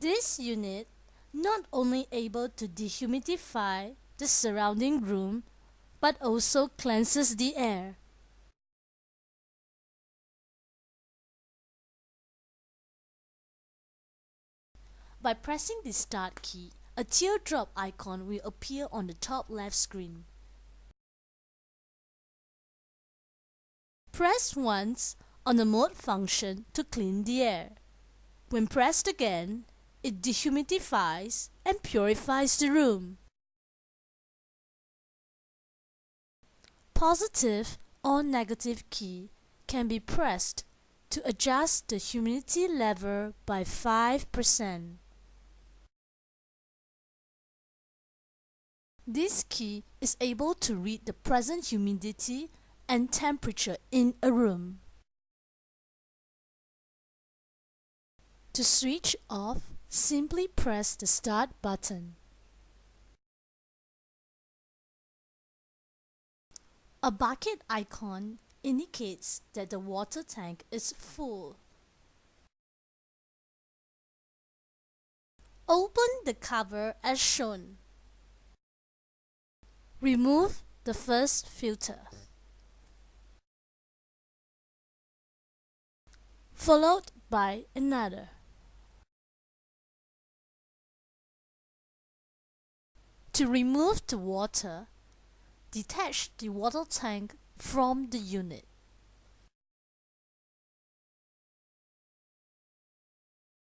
This unit not only able to dehumidify the surrounding room, but also cleanses the air. By pressing the Start key, a teardrop icon will appear on the top left screen. Press once on the mode function to clean the air. When pressed again, it dehumidifies and purifies the room. Positive or negative key can be pressed to adjust the humidity level by 5%. This key is able to read the present humidity and temperature in a room. To switch off, simply press the Start button. A bucket icon indicates that the water tank is full. Open the cover as shown. Remove the first filter, followed by another. To remove the water, detach the water tank from the unit.